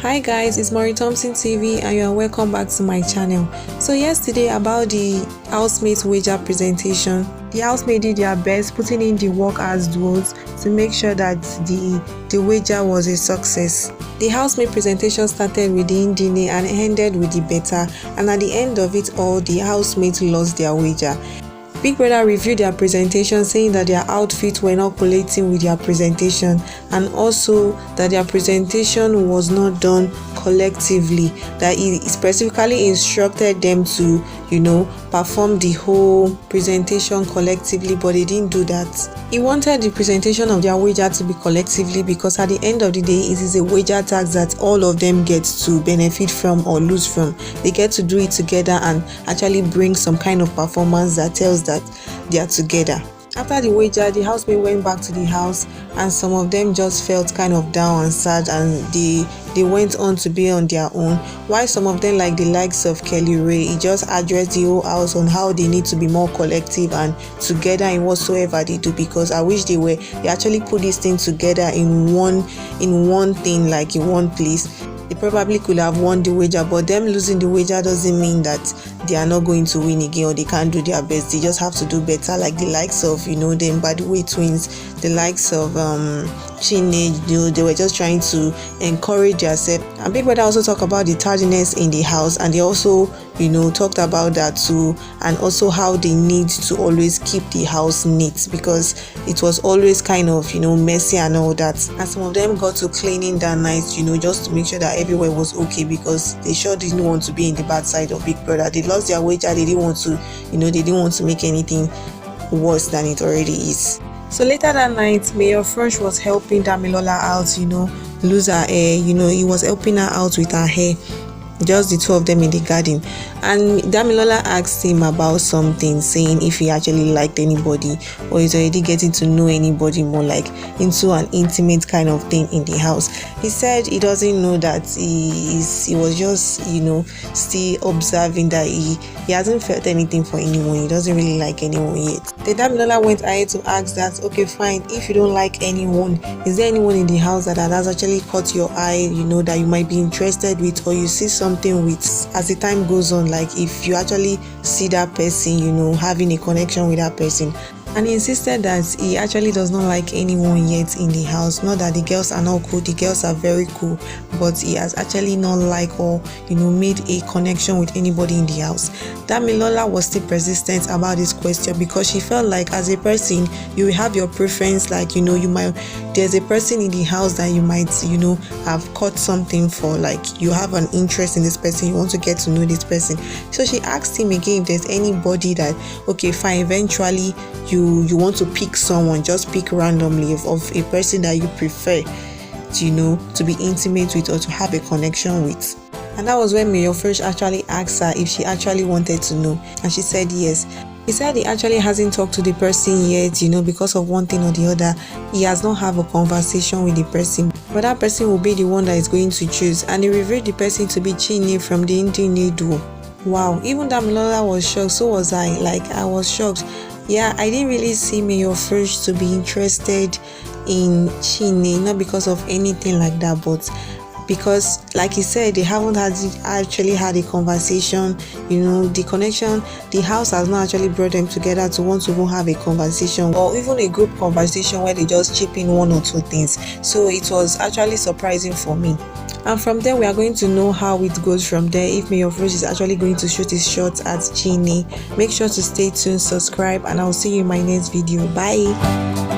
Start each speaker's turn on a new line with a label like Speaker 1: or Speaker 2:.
Speaker 1: Hi guys, it's Mari Thompson TV and you are welcome back to my channel. So yesterday about the housemates wager presentation, the housemates did their best putting in the work as duos to make sure that the wager was a success. The housemate presentation started with the Chinne and ended with the beta, and at the end of it all the housemates lost their wager. Big Brother reviewed their presentation, saying that their outfits were not collating with their presentation, and also that their presentation was not done collectively, that he specifically instructed them to perform the whole presentation collectively, but they didn't do that. He wanted the presentation of their wager to be collectively because at the end of the day it is a wager tax that all of them get to benefit from or lose from. They get to do it together and actually bring some kind of performance that tells that they are together. After the wager, the housemates went back to the house and some of them just felt kind of down and sad, and they went on to be on their own, while some of them, like the likes of Kelly Ray, he just addressed the whole house on how they need to be more collective and together in whatsoever they do, because I wish they actually put this thing together in one thing, like in one place. They probably could have won the wager, but them losing the wager doesn't mean that they are not going to win again or they can't do their best. They just have to do better, like the likes of them by the way twins, the likes of Chinne. They were just trying to encourage themselves. And Big Brother also talked about the tardiness in the house, and they also talked about that too, and also how they need to always keep the house neat because it was always kind of messy and all that. And some of them got to cleaning that night, just to make sure that everywhere was okay, because they sure didn't want to be in the bad side of Big Brother. They lost their wager. They didn't want to they didn't want to make anything worse than it already is. So later that night, Mayor Frosh was helping Damilola out, lose her hair. He was helping her out with her hair, just the two of them in the garden. And Damilola asked him about something, saying if he actually liked anybody or is already getting to know anybody more, like into an intimate kind of thing in the house. He said he doesn't know, that he was just still observing, that he hasn't felt anything for anyone. He doesn't really like anyone yet. Then Damilola went ahead to ask that, okay fine, if you don't like anyone, is there anyone in the house that has actually caught your eye, that you might be interested with, or you see something with as the time goes on, like if you actually see that person, having a connection with that person. And he insisted that he actually does not like anyone yet in the house. Not that the girls are not cool, the girls are very cool, but he has actually not liked or made a connection with anybody in the house. Damilola was still persistent about this question because she felt like as a person you have your preference, like there's a person in the house that you might have caught something for, like you have an interest in this person, you want to get to know this person. So she asked him again if there's anybody that, okay fine, eventually you want to pick someone, just pick randomly of a person that you prefer to be intimate with or to have a connection with. And that was when Mayor Frosh actually asked her if she actually wanted to know, and she said yes. He said he actually hasn't talked to the person yet, because of one thing or the other. He has not have a conversation with the person, but that person will be the one that is going to choose. And he revealed the person to be Chinne from the Indian duo. Wow, even Damilola was shocked, so was I. Like, I was shocked. Yeah, I didn't really see Mayor Frosh to be interested in Chinne, not because of anything like that, but because, like he said, they haven't actually had a conversation. The connection, the house has not actually brought them together to want to even have a conversation, or even a group conversation where they just chip in one or two things. So it was actually surprising for me. And from there we are going to know how it goes from there, if Mayor Frosh is actually going to shoot his shots at Chinne. Make sure to stay tuned, subscribe, and I'll see you in my next video. Bye.